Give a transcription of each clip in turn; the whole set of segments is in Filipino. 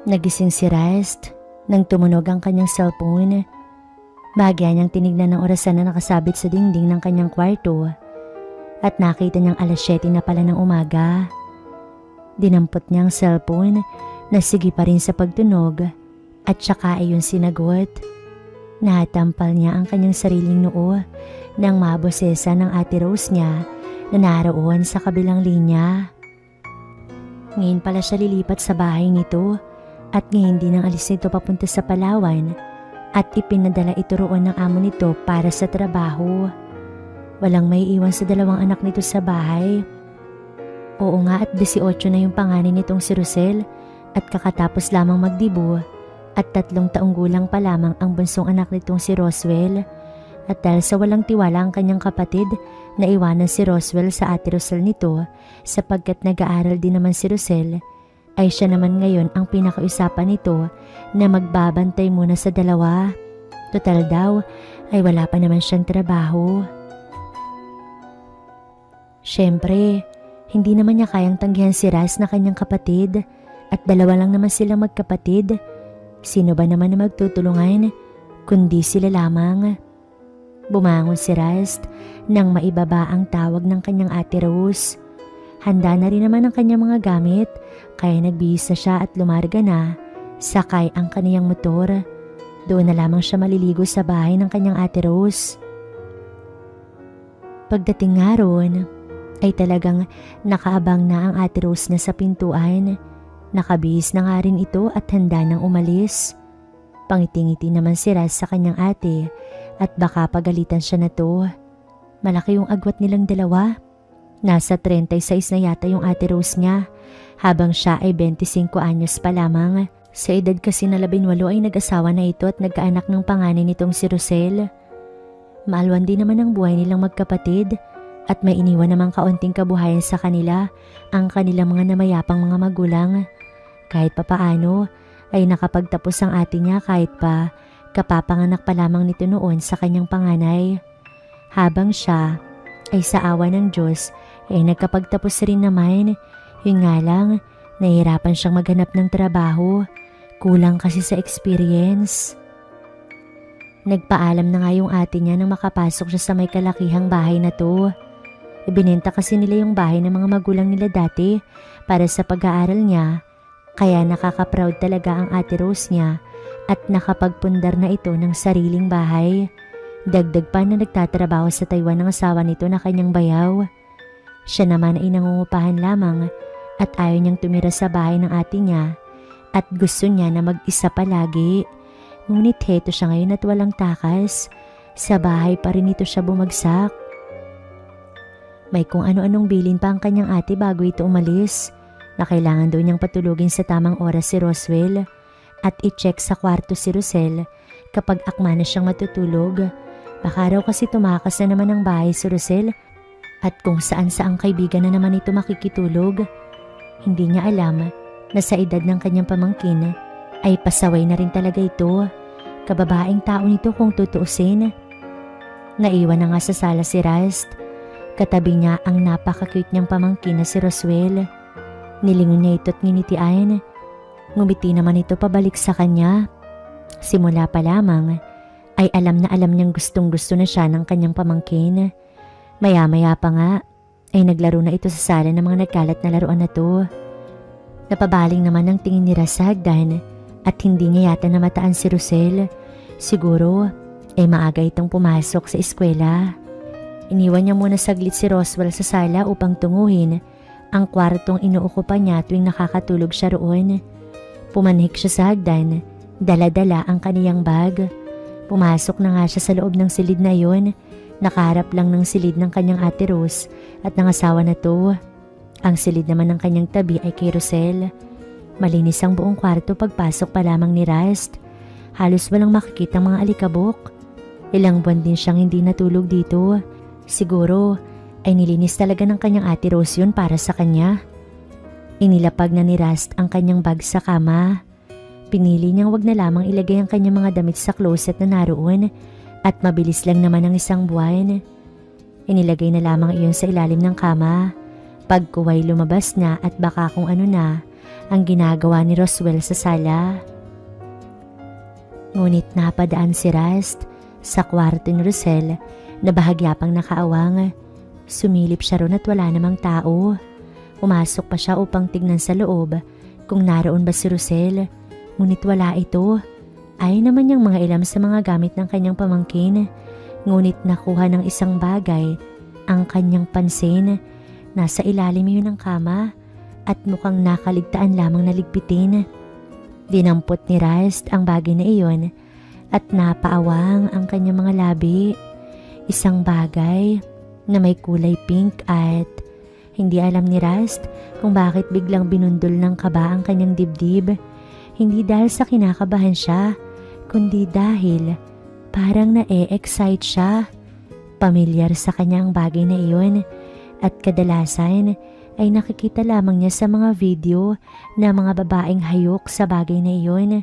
Nagising si Rest nang tumunog ang kanyang cellphone. Bahagya niyang tinignan ng orasan na nakasabit sa dingding ng kanyang kwarto at nakita niyang alas 7 na pala ng umaga. Dinampot niya ang cellphone na sige pa rin sa pagtunog at saka ay yung sinagot. Natampal niya ang kanyang sariling noo nang mabosesa ng Ate Rose niya na naroon sa kabilang linya. Ngayon pala siya lilipat sa bahay nito at ngayon din ang alis nito papunta sa Palawan at ipinadala ito roon ng amo nito para sa trabaho. Walang may iwan sa dalawang anak nito sa bahay. Oo nga at 18 na yung panganay nitong si Rosel at kakatapos lamang magdibo at 3 taong gulang pa lamang ang bunsong anak nitong si Roswell. At dahil sa walang tiwala ang kanyang kapatid, naiwanan si Roswell sa Ate Rosel nito sapagkat nag-aaral din naman si Rosel, ay siya naman ngayon ang pinakausapan nito na magbabantay muna sa dalawa. Total daw ay wala pa naman siyang trabaho. Siyempre, hindi naman niya kayang tanggihan si Raz na kanyang kapatid at dalawa lang naman silang magkapatid. Sino ba naman na magtutulungan kundi sila lamang? Bumangon si Raz nang maibaba ang tawag ng kanyang Ate Rose. Handa na rin naman ang kanyang mga gamit kaya nagbihis na siya at lumarga na. Sakay ang kaniyang motor. Doon na lamang siya maliligo sa bahay ng kanyang Ate Rose. Pagdating nga roon, ay talagang nakaabang na ang Ate Rose na sa pintuan. Nakabihis na nga rin ito at handa nang umalis. Pangiting-ngiti naman si Raz sa kanyang ate at baka pagalitan siya na to. Malaki yung agwat nilang dalawa. Nasa 36 na yata yung Ate Rose niya habang siya ay 25 anyos pa lamang. Sa edad kasi na 18 ay nag-asawa na ito at nagkaanak ng panganay nitong si Rosel. Maalwan din naman ang buhay nilang magkapatid at may iniwan namang kaunting kabuhayan sa kanila ang kanilang mga namayapang mga magulang. Kahit papaano ay nakapagtapos ang ate niya kahit pa kapapanganak pa lamang nito noon sa kanyang panganay. Habang siya ay sa awa ng Diyos ay nagkapagtapos rin naman. Yun nga lang, nahihirapan siyang maghanap ng trabaho. Kulang kasi sa experience. Nagpaalam na nga yung ate niya nang makapasok siya sa may kalakihang bahay na to. Ibinenta kasi nila yung bahay ng mga magulang nila dati para sa pag-aaral niya. Kaya nakaka-proud talaga ang Ate Rose niya at nakapagpundar na ito ng sariling bahay. Dagdag pa na nagtatrabaho sa Taiwan ng asawa nito na kanyang bayaw. Siya naman ay nangungupahan lamang at ayaw niyang tumira sa bahay ng ate niya at gusto niya na mag-isa palagi. Ngunit heto siya ngayon at walang takas. Sa bahay pa rin ito siya bumagsak. May kung ano-anong bilin pa ang kanyang ate bago ito umalis na kailangan daw niyang patulugin sa tamang oras si Roswell at i-check sa kwarto si Rosel kapag akma na siyang matutulog. Baka raw kasi tumakas na naman ang bahay si Rosel at kung saan-saang kaibigan na naman ito makikitulog. Hindi niya alam na sa edad ng kanyang pamangkin ay pasaway na rin talaga ito. Kababaeng tao nito kung tutuusin. Naiwan na nga sa sala si Rast. Katabi niya ang napaka-cute niyang pamangkin na si Roswell. Nilingon niya ito at nginitian. Ngumiti naman ito pabalik sa kanya. Simula pa lamang ay alam na alam niyang gustong-gusto na siya ng kanyang pamangkin. Maya-maya pa nga ay naglaro na ito sa sala ng mga nagkalat na laruan na to. Napabaling naman ang tingin ni Raz sa hagdan at hindi niya yata namataan si Rosel. Siguro ay maaga itong pumasok sa eskwela. Iniwan niya muna saglit si Roswell sa sala upang tunguhin ang kwartong inuukupan niya tuwing nakakatulog siya roon. Pumanhik siya sa hagdan, dala-dala ang kaniyang bag. Pumasok na nga siya sa loob ng silid na iyon. Nakaharap lang ng silid ng kanyang Ate Rose at ng asawa na to. Ang silid naman ng kanyang tabi ay kay Rosel. Malinis ang buong kwarto pagpasok pa lamang ni Rast. Halos walang makikita mga alikabok. Ilang buwan din siyang hindi natulog dito. Siguro ay nilinis talaga ng kanyang Ate Rose yun para sa kanya. Inilapag na ni Rast ang kanyang bag sa kama. Pinili niyang wag na lamang ilagay ang kanyang mga damit sa closet na naroon at mabilis lang naman ang isang buwan. Inilagay na lamang iyon sa ilalim ng kama. Pagkuway lumabas na at baka kung ano na ang ginagawa ni Roswell sa sala. Ngunit napadaan si Rust sa kwarto ni Rosel na bahagya pang nakaawang. Sumilip siya ron at wala namang tao. Umasok pa siya upang tignan sa loob kung naroon ba si Rosel, ngunit wala ito. Ay naman niyang mga ilam sa mga gamit ng kanyang pamangkin, ngunit nakuha ng isang bagay ang kanyang pansin. Nasa ilalim yun ng kama at mukhang nakaligtaan lamang na ligpitin. Dinampot ni Rust ang bagay na iyon at napaawang ang kanyang mga labi. Isang bagay na may kulay pink at hindi alam ni Rust kung bakit biglang binundol ng kaba ang kanyang dibdib. Hindi dahil sa kinakabahan siya, kundi dahil parang na-e-excite siya. Pamilyar sa kanya ang bagay na iyon at kadalasan ay nakikita lamang niya sa mga video na mga babaeng hayok sa bagay na iyon.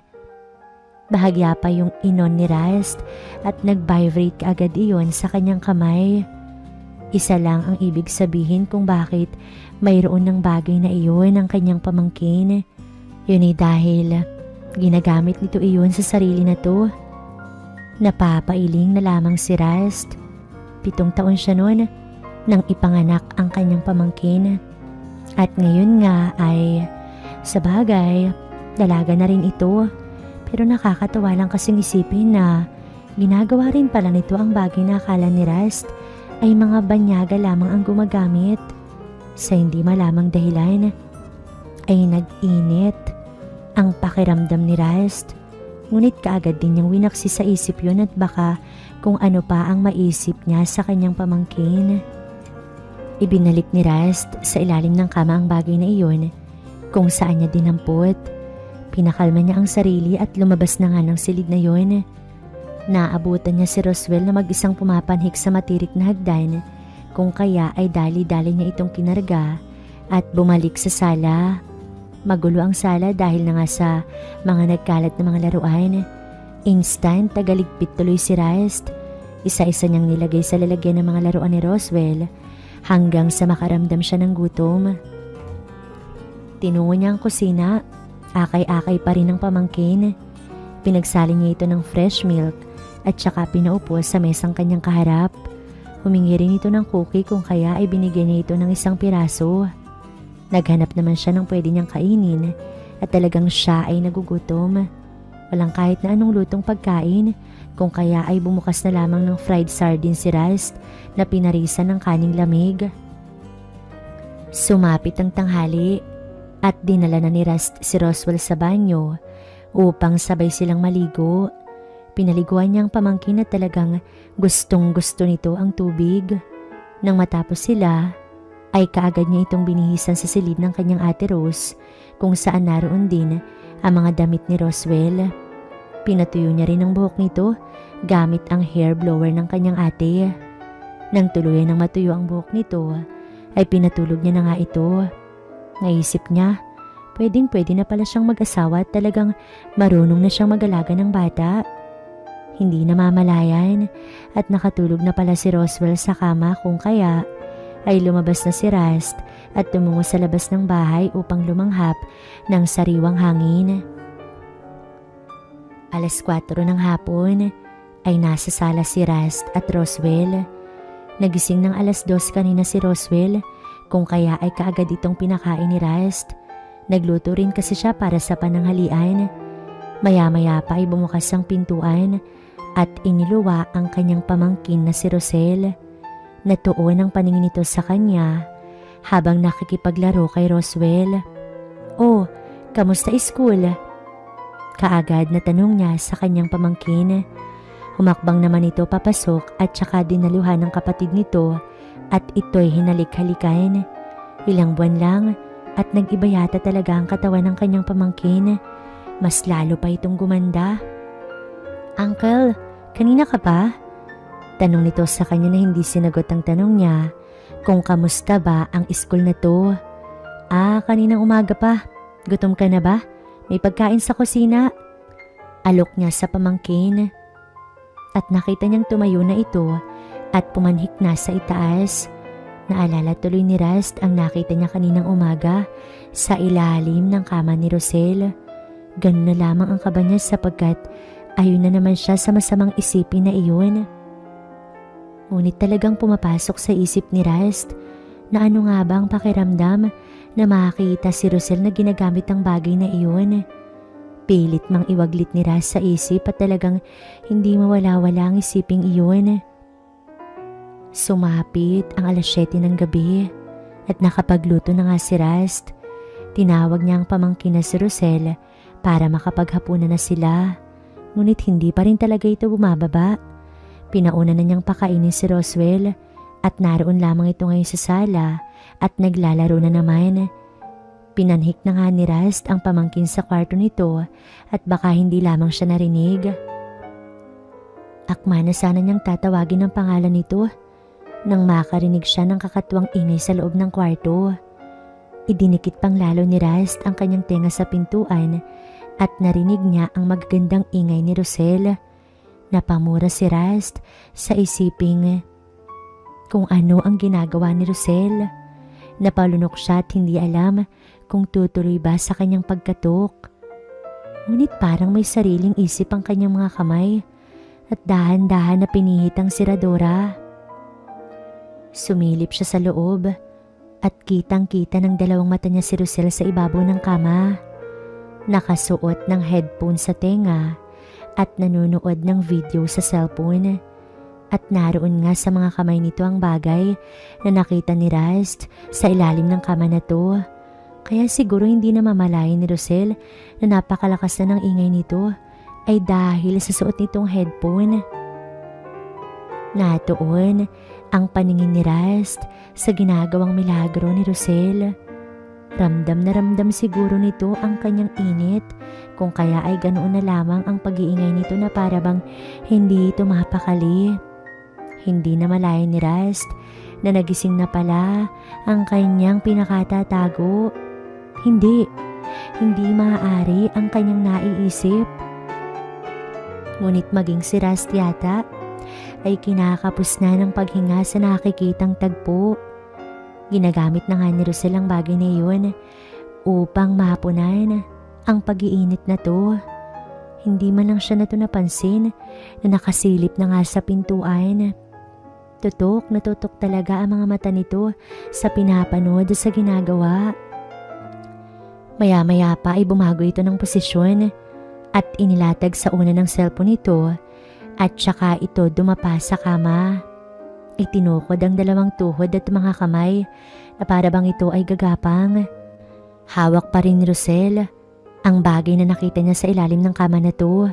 Bahagya pa yung inon ni Rust at nag-vibrate kaagad iyon sa kanyang kamay. Isa lang ang ibig sabihin kung bakit mayroon ng bagay na iyon ang kanyang pamangkin. Yun ay dahil ginagamit nito iyon sa sarili na to. Napapailing na lamang si Rust. 7 taon siya noon nang ipanganak ang kanyang pamangkin. At ngayon nga ay sa bagay, dalaga na rin ito. Pero nakakatawa lang kasing isipin na ginagawa rin pala nito ang bagay na akala ni Rust ay mga banyaga lamang ang gumagamit. Sa hindi malamang dahilan ay nag-init ang pakiramdam ni Rust. Ngunit kaagad din niyang winaksi sa isip yun at baka kung ano pa ang maisip niya sa kanyang pamangkin. Ibinalik ni Rust sa ilalim ng kama ang bagay na iyon kung saan niya dinampot. Pinakalma niya ang sarili at lumabas na nga ng silid na iyon. Naabutan niya si Roswell na mag-isang pumapanhik sa matirik na hagdan, kung kaya ay dali-dali niya itong kinarga at bumalik sa sala. Magulo ang sala dahil na nga sa mga nagkalat na mga laruan. Instant tagaligpit tuloy si Rust. Isa-isa niyang nilagay sa lalagyan ng mga laruan ni Roswell hanggang sa makaramdam siya ng gutom. Tinungo niya ang kusina. Akay-akay pa rin ang pamangkin. Pinagsali niya ito ng fresh milk at saka pinaupo sa mesang kanyang kaharap. Humingi rin ito ng cookie kung kaya ay binigyan niya ito ng isang piraso. Naghanap naman siya ng pwede niyang kainin at talagang siya ay nagugutom. Walang kahit na anong lutong pagkain, kung kaya ay bumukas na lamang ng fried sardine si Rust na pinarisan ng kaning lamig. Sumapit ang tanghali at dinala na ni Rust si Roswell sa banyo upang sabay silang maligo. Pinaliguan niya ang pamangkin na talagang gustong-gusto nito ang tubig. Nang matapos sila, ay kaagad niya itong binihisan sa silid ng kanyang ate Rose kung saan naroon din ang mga damit ni Roswell. Pinatuyo niya rin ang buhok nito gamit ang hair blower ng kanyang ate. Nang tuluyan ng matuyo ang buhok nito, ay pinatulog niya na nga ito. Naisip niya, pwedeng-pwede na pala siyang mag-asawa at talagang marunong na siyang mag-alaga ng bata. Hindi namamalayan at nakatulog na pala si Roswell sa kama kung kaya ay lumabas na si Rust at tumungo sa labas ng bahay upang lumanghap ng sariwang hangin. 4:00 ng hapon ay nasa sala si Rust at Roswell. Nagising ng 2:00 kanina si Roswell kung kaya ay kaagad itong pinakain ni Rust. Nagluto rin kasi siya para sa pananghalian. Maya-maya pa ay bumukas ang pintuan at iniluwa ang kanyang pamangkin na si Rosel. Natuon ang paningin nito sa kanya habang nakikipaglaro kay Roswell. "Oh, kamusta school?" Kaagad na tanong niya sa kanyang pamangkin. Humakbang naman ito papasok at saka dinaluhan ng kapatid nito at ito'y hinalik-halikan. Ilang buwan lang at nag-iba yata talaga ang katawan ng kanyang pamangkin. Mas lalo pa itong gumanda. "Uncle, kanina ka pa?" Tanong nito sa kanya na hindi sinagot ang tanong niya kung kamusta ba ang school na to. Kaninang umaga pa. Gutom ka na ba? May pagkain sa kusina." Alok niya sa pamangkin. At nakita niyang tumayo na ito at pumanhik na sa itaas. Naalala tuloy ni Rust ang nakita niya kaninang umaga sa ilalim ng kama ni Rosel. Ganun na lamang ang kaba niya sapagkat ayun na naman siya sa masamang isipin na iyon. Ngunit talagang pumapasok sa isip ni Rust na ano nga ba ang pakiramdam na makakita si Rosel na ginagamit ang bagay na iyon. Pilit mang iwaglit ni Rust sa isip at talagang hindi mawala-wala ang isiping iyon. Sumapit ang 7:00 ng gabi at nakapagluto na nga si Rust. Tinawag niya ang pamangkin na si Rosel para makapaghapunan na sila. Ngunit hindi pa rin talaga ito bumababa. Pinauna na niyang pakainin si Roswell at naroon lamang ito ngayon sa sala at naglalaro na naman. Pinanhik na nga ni Rust ang pamangkin sa kwarto nito at baka hindi lamang siya narinig. Akma na sana niyang tatawagin ang pangalan nito nang makarinig siya ng kakatuwang ingay sa loob ng kwarto. Idinikit pang lalo ni Rust ang kanyang tenga sa pintuan at narinig niya ang magagandang ingay ni Rosel. Napamura si Rust sa isiping kung ano ang ginagawa ni Rosel. Napalunok siya at hindi alam kung tutuloy ba sa kanyang pagkatok. Ngunit parang may sariling isip ang kanyang mga kamay at dahan-dahan na pinihit ang siradora. Sumilip siya sa loob at kitang-kita ng dalawang mata niya si Rosel sa ibabaw ng kama. Nakasuot ng headphone sa tenga at nanonood ng video sa cellphone. At naroon nga sa mga kamay nito ang bagay na nakita ni Rust sa ilalim ng kama na to. Kaya siguro hindi na mamalayan ni Rosel na napakalakas na ng ingay nito ay dahil sa suot nitong headphone. Natuon ang paningin ni Rust sa ginagawang milagro ni Rosel. Ramdam na ramdam siguro nito ang kanyang init kung kaya ay ganoon na lamang ang pag-iingay nito na para bang hindi ito mapakali. Hindi na malayan ni Rust na nagising na pala ang kanyang pinakatatago. Hindi maaari ang kanyang naiisip. Ngunit maging si Rust yata ay kinakapos na ng paghinga sa nakikitang tagpo. Ginagamit na nga ni Rosel ang bagay na iyon upang mapunan ang pag-iinit na to. Hindi man lang siya na to napansin na nakasilip na nga sa pintuan. Tutok na tutok talaga ang mga mata nito sa pinapanood sa ginagawa. Maya-maya pa ay bumago ito ng posisyon at inilatag sa una ng cellphone nito at saka ito dumapa sa kama. Itinukod ang dalawang tuhod at mga kamay na para bang ito ay gagapang. Hawak pa rin ni Rosel ang bagay na nakita niya sa ilalim ng kama na to.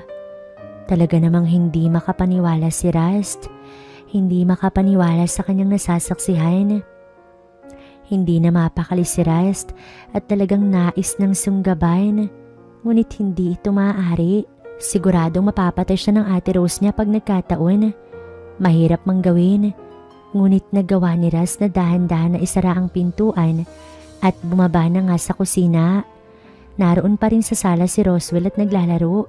Talaga namang hindi makapaniwala si Rust. Hindi makapaniwala sa kanyang nasasaksihan. Hindi na mapakali si Rust at talagang nais ng sunggaban. Ngunit hindi ito maaari. Siguradong mapapatay siya ng Ate Rose niya pag nagkataon. Mahirap mang gawin. Ngunit nagawa ni Rust na dahan-dahan na isara ang pintuan at bumaba na nga sa kusina. Naroon pa rin sa sala si Roswell at naglalaro.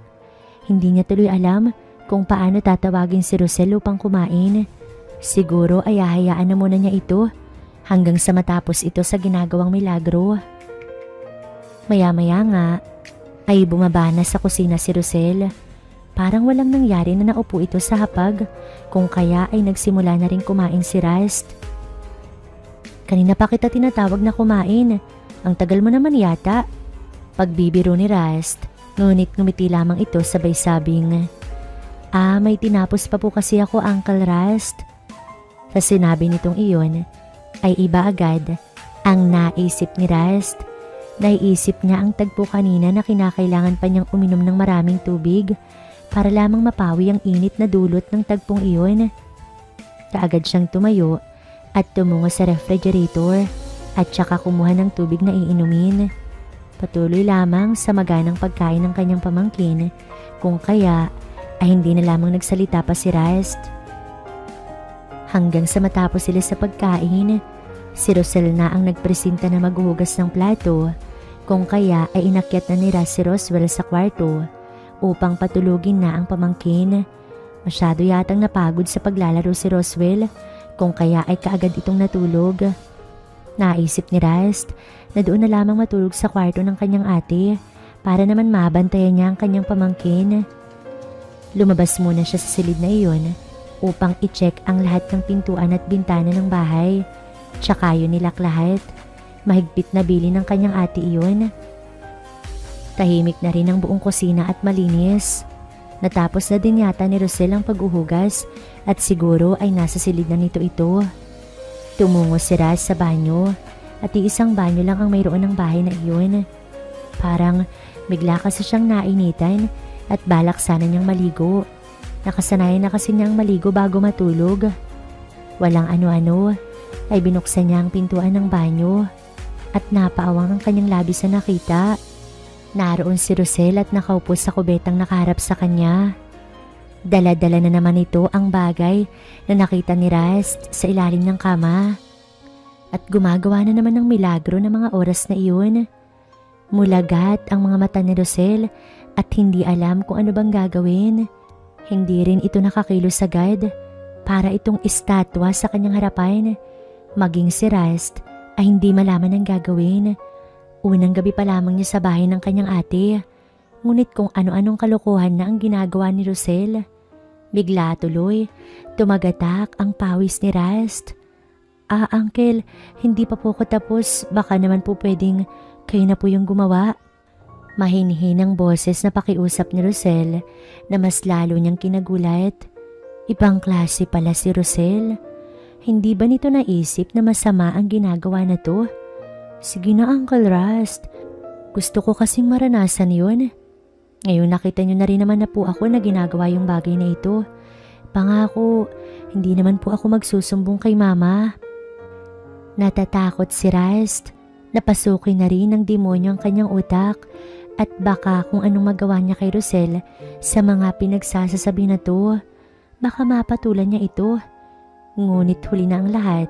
Hindi niya tuloy alam kung paano tatawagin si Rosel upang kumain. Siguro ay hahayaan na muna niya ito hanggang sa matapos ito sa ginagawang milagro. Maya-maya nga ay bumaba na sa kusina si Rosel. Parang walang nangyari na naupo ito sa hapag kung kaya ay nagsimula na rin kumain si Rust. Kanina pa kita tinatawag na kumain. Ang tagal mo naman yata. Pagbibiro ni Rust, ngunit ngumiti lamang ito sabay sabing, may tinapos pa po kasi ako, Uncle Rust. Sa sinabi nitong iyon, ay iba agad ang naisip ni Rust. Naiisip niya ang tagpo kanina na kinakailangan pa niyang uminom ng maraming tubig para lamang mapawi ang init na dulot ng tagpong iyon. Kaagad siyang tumayo at tumungo sa refrigerator at saka kumuha ng tubig na iinumin. Patuloy lamang sa maganang pagkain ng kanyang pamangkin kung kaya ay hindi na lamang nagsalita pa si Rust. Hanggang sa matapos sila sa pagkain, si Rosel na ang nagpresenta na maghuhugas ng plato kung kaya ay inakyat na ni Rust si Roswell sa kwarto upang patulugin na ang pamangkin. Masyado yatang napagod sa paglalaro si Roswell kung kaya ay kaagad itong natulog. Naisip ni Rast na doon na lamang matulog sa kwarto ng kanyang ate para naman mabantayan niya ang kanyang pamangkin. Lumabas muna siya sa silid na iyon upang i-check ang lahat ng pintuan at bintana ng bahay. Tsaka yun nilak lahat. Mahigpit na bili ng kanyang ate iyon. Tahimik na rin ang buong kusina at malinis. Natapos na din yata ni Rosel ang paghuhugas at siguro ay nasa silid na nito ito. Tumungo si Raz sa banyo at iisang banyo lang ang mayroon ng bahay na iyon. Parang bigla kasi siyang nainitan at balak sana niyang maligo. Nakasanayan na kasi niyang maligo bago matulog. Walang ano-ano ay binuksan niya ang pintuan ng banyo at napaawang ang kanyang labis na nakita. Naroon si Rosel at nakaupo sa kubetang nakaharap sa kanya. Dala-dala na naman ito ang bagay na nakita ni Rast sa ilalim ng kama. At gumagawa na naman ng milagro ng mga oras na iyon. Mulagat ang mga mata ni Rosel at hindi alam kung ano bang gagawin. Hindi rin ito nakakilos agad para itong estatwa sa kanyang harapan. Maging si Rast ay hindi malaman ang gagawin. Unang gabi pa lamang niya sa bahay ng kanyang ate. Ngunit kung ano-anong kalokohan na ang ginagawa ni Rosel. Bigla tuloy, tumagatak ang pawis ni Rast. Uncle, hindi pa po ko tapos. Baka naman po pwedeng kayo na po yung gumawa. Mahinhin ang boses na pakiusap ni Rosel na mas lalo niyang kinagulat. Ibang klase pala si Rosel. Hindi ba nito naisip na masama ang ginagawa na to? Sige na Uncle Rast. Gusto ko kasing maranasan yun. Ngayon nakita niyo na rin naman na po ako na ginagawa yung bagay na ito. Pangako, hindi naman po ako magsusumbong kay Mama. Natatakot si Rast. Napasukin na rin ng demonyo ang kanyang utak at baka kung anong magawa niya kay Rosel sa mga pinagsasasabi na to, baka mapatulan niya ito. Ngunit huli na ang lahat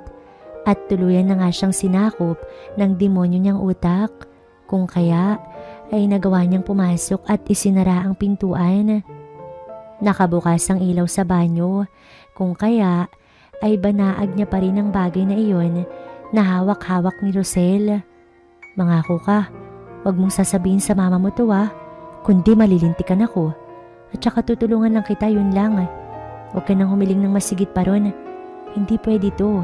at tuluyan na nga siyang sinakop ng demonyo niyang utak. Kung kaya ay nagawa niyang pumasok at isinara ang pintuan. Nakabukas ang ilaw sa banyo, kung kaya ay banaag niya pa rin ang bagay na iyon na hawak-hawak ni Rosel. Mangako ka, wag mong sasabihin sa mama mo to kundi malilintikan ako. At saka tutulungan lang kita, yun lang. Huwag ka nang humiling ng masigit pa ron. Hindi pwede to.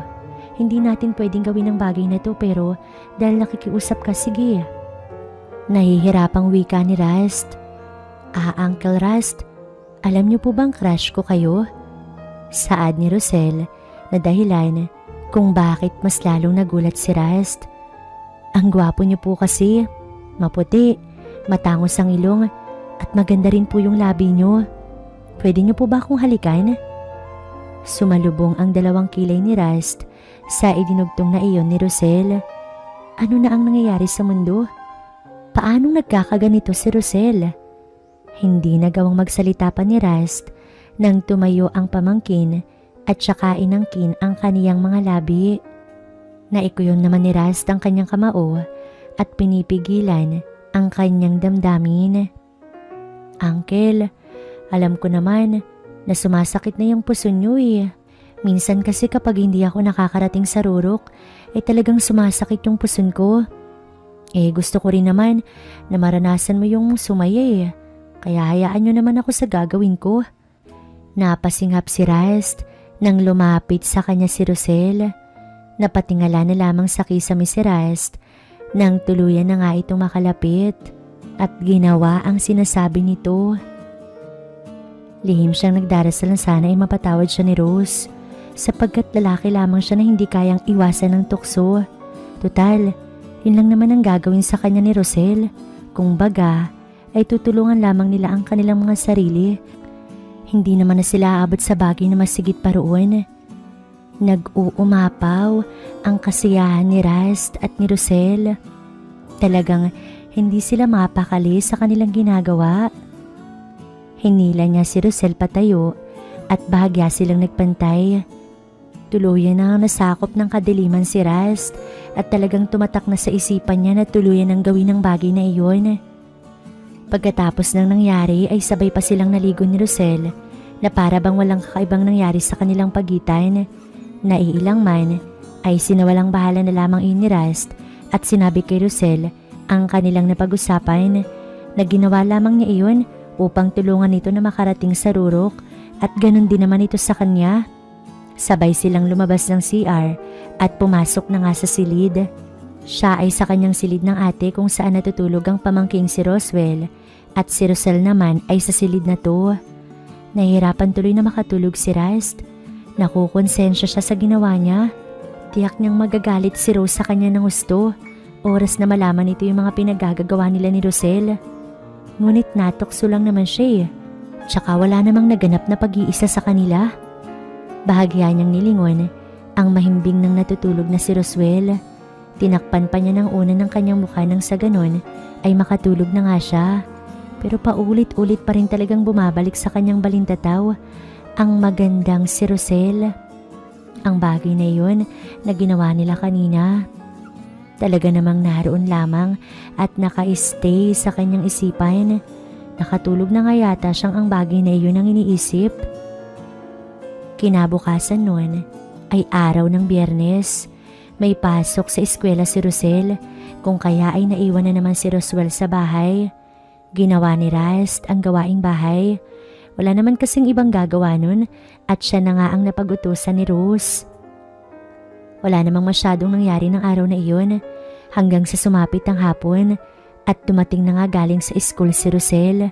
Hindi natin pwedeng gawin ang bagay na to pero dahil nakikiusap ka, sige. Nahihirapang wika ni Rast. Uncle Rast, alam niyo po bang crush ko kayo? Saad ni Rosel na dahilan kung bakit mas lalong nagulat si Rast. Ang gwapo niyo po kasi, maputi, matangos ang ilong at maganda rin po yung labi niyo. Pwede niyo po ba akong halikan? Sumalubong ang dalawang kilay ni Rast sa idinugtong na iyon ni Rosel. Ano na ang nangyayari sa mundo? Paanong nagkakaganito si Rosel? Hindi nagawang magsalita pa ni Rast nang tumayo ang pamangkin at saka inangkin ang kaniyang mga labi. Naikuyon naman ni Rast ang kanyang kamao at pinipigilan ang kanyang damdamin. Uncle, alam ko naman na sumasakit na yung puso niyo eh. Minsan kasi kapag hindi ako nakakarating sa rurok, talagang sumasakit yung puson ko. Gusto ko rin naman na maranasan mo yung sumaya kaya hayaan nyo naman ako sa gagawin ko. Napasinghap si Rast nang lumapit sa kanya si Rosel. Napatingala na lamang sa kisame si Rast nang tuluyan na nga itong makalapit at ginawa ang sinasabi nito. Lihim siyang nagdarasal na sana ay mapatawad siya ni Rose sapagkat lalaki lamang siya na hindi kayang iwasan ng tukso. Total, yun lang naman ang gagawin sa kanya ni Rosel. Kung baga, ay tutulungan lamang nila ang kanilang mga sarili. Hindi naman na sila aabot sa bagay na masigit pa roon. Nag-uumapaw ang kasiyahan ni Rast at ni Rosel. Talagang hindi sila mapakali sa kanilang ginagawa. Hinila niya si Rosel patayo at bahagya silang nagpantay. Tuluyan na nasakop ng kadiliman si Rast at talagang tumatak na sa isipan niya na tuluyan ang gawin ng bagay na iyon. Pagkatapos ng nangyari ay sabay pa silang naligo ni Rosel na para bang walang kakaibang nangyari sa kanilang pagitan. Naiilang man ay sinawalang bahala na lamang iyon ni Rust at sinabi kay Rosel ang kanilang napag-usapan na ginawa lamang niya iyon upang tulungan ito na makarating sa rurok at ganun din naman ito sa kanya. Sabay silang lumabas ng CR at pumasok na nga sa silid. Siya ay sa kanyang silid ng ate kung saan natutulog ang pamangking si Roswell at si Rosel naman ay sa silid na to. Nahihirapan tuloy na makatulog si Rust. Nakukonsensya siya sa ginawa niya. Tiyak niyang magagalit si Rose sa kanya ng gusto. Oras na malaman ito yung mga pinagagagawa nila ni Rosel. Ngunit natokso lang naman siya Tsaka wala namang naganap na pag-iisa sa kanila. Bahagya niyang nilingon ang mahimbing ng natutulog na si Roswell. Tinakpan pa niya ng una ng kanyang mukha nang sa ganon ay makatulog na nga siya. Pero paulit-ulit pa rin talagang bumabalik sa kanyang balintataw ang magandang si Rosel. Ang bagay na yun na ginawa nila kanina. Talaga namang naroon lamang at naka-stay sa kanyang isipan. Nakatulog na nga yata siyang ang bagay na iyon ang iniisip. Kinabukasan nun ay araw ng Biyernes. May pasok sa eskwela si Rosel, kung kaya ay naiwan na naman si Roswell sa bahay. Ginawa ni Rust ang gawaing bahay. Wala naman kasing ibang gagawa nun at siya na nga ang napag-utusan ni Rose. Wala namang masyadong nangyari ng araw na iyon hanggang sa sumapit ang hapon at dumating na nga galing sa school si Rosel.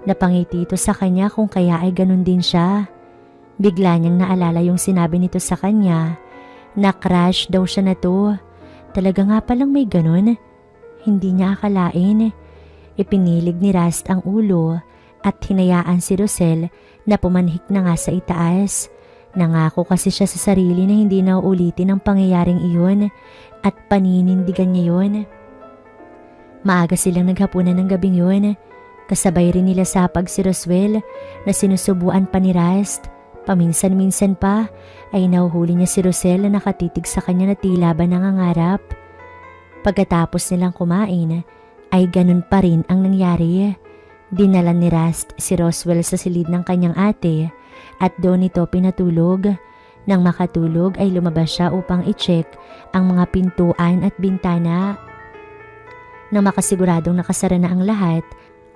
Napangiti ito sa kanya kung kaya ay ganun din siya. Bigla niyang naalala yung sinabi nito sa kanya na crush daw siya na to. Talaga nga palang may ganun. Hindi niya akalain. Ipinilig ni Rust ang ulo at hinayaan si Rosel na pumanhik na nga sa itaas. Nangako kasi siya sa sarili na hindi na uulitin ang pangyayaring iyon at paninindigan niya yun. Maaga silang naghapunan ng gabing yun. Kasabay rin nila sapag si Roswell na sinusubuan pa ni Rust. Paminsan-minsan pa ay nahuhuli niya si Rosel na nakatitig sa kanya na tila ba nangangarap. Pagkatapos nilang kumain ay ganun pa rin ang nangyari. Dinala ni Rust si Roswell sa silid ng kanyang ate at doon ito pinatulog. Nang makatulog ay lumabas siya upang i-check ang mga pintuan at bintana. Nang makasiguradong nakasara na ang lahat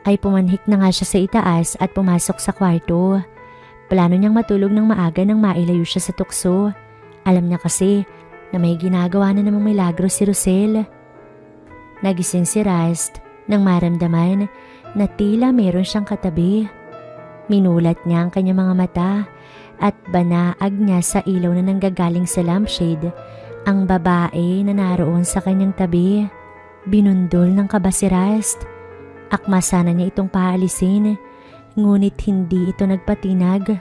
ay pumanhik na nga siya sa itaas at pumasok sa kwarto. Plano niyang matulog ng maaga nang mailayo siya sa tukso. Alam niya kasi na may ginagawa na namang milagro si Rosel. Nagising si Rust nang maramdaman na tila meron siyang katabi. Minulat niya ang kanyang mga mata at banaag niya sa ilaw na nanggagaling sa lampshade ang babae na naroon sa kanyang tabi. Binundol ng kaba si Rust. Akma sana niya itong paalisin. Ngunit hindi ito nagpatinag.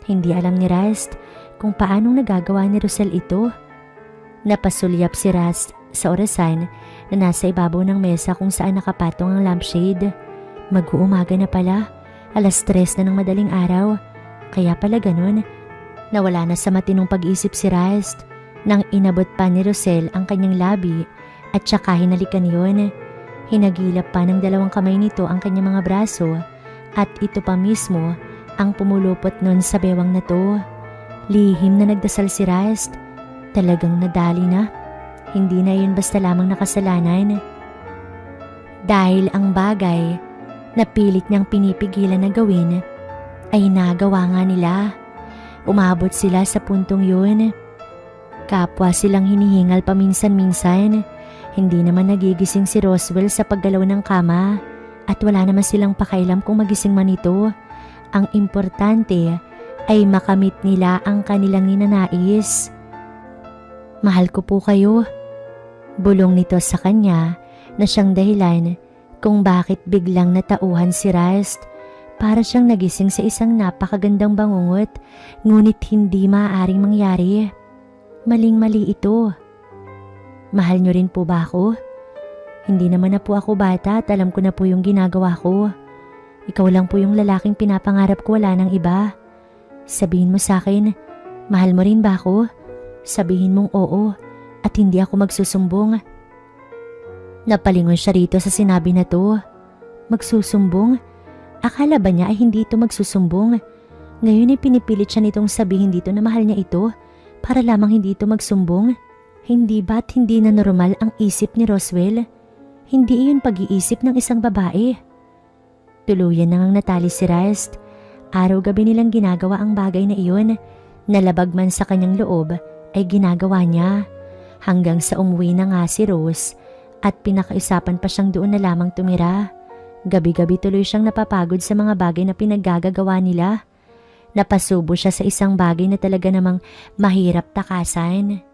Hindi alam ni Rust kung paanong nagagawa ni Rosel ito. Napasulyap si Rust sa orasan na nasa ibabaw ng mesa kung saan nakapatong ang lampshade. Mag-uumaga na pala, 3:00 na ng madaling araw. Kaya pala ganun. Nawala na sa matinong pag-isip si Rust nang inabot pa ni Rosel ang kanyang labi at saka hinalikan yun. Hinagilap pa ng 2 kamay nito ang kanyang mga braso. At ito pa mismo ang pumulupot nun sa bewang na to. Lihim na nagdasal si Rust. Talagang nadali na. Hindi na yun basta lamang nakasalanan. Dahil ang bagay na pilit niyang pinipigilan na gawin ay nagawa nga nila. Umabot sila sa puntong yun. Kapwa silang hinihingal paminsan-minsan. Hindi naman nagigising si Roswell sa paggalaw ng kama. At wala naman silang pakailam kung magising man ito. Ang importante ay makamit nila ang kanilang ninanais. Mahal ko po kayo. Bulong nito sa kanya na siyang dahilan kung bakit biglang natauhan si Rust. Para siyang nagising sa isang napakagandang bangungot, ngunit hindi maaaring mangyari. Maling-mali ito. Mahal niyo rin po ba ako? Hindi naman na po ako bata at alam ko na po yung ginagawa ko. Ikaw lang po yung lalaking pinapangarap ko, wala nang iba. Sabihin mo sa akin, mahal mo rin ba ako? Sabihin mong oo at hindi ako magsusumbong. Napalingon siya rito sa sinabi na to. Magsusumbong? Akala ba niya ay hindi ito magsusumbong? Ngayon ay pinipilit siya nitong sabihin dito na mahal niya ito para lamang hindi ito magsumbong? Hindi ba't hindi na normal ang isip ni Roswell? Hindi iyon pag-iisip ng isang babae. Tuluyan nang natali si Rest. Araw-gabi nilang ginagawa ang bagay na iyon. Nalabag man sa kanyang loob ay ginagawa niya. Hanggang sa umuwi na nga si Rose at pinakaisapan pa siyang doon na lamang tumira. Gabi-gabi tuloy siyang napapagod sa mga bagay na pinaggagawa nila. Napasubo siya sa isang bagay na talaga namang mahirap takasan.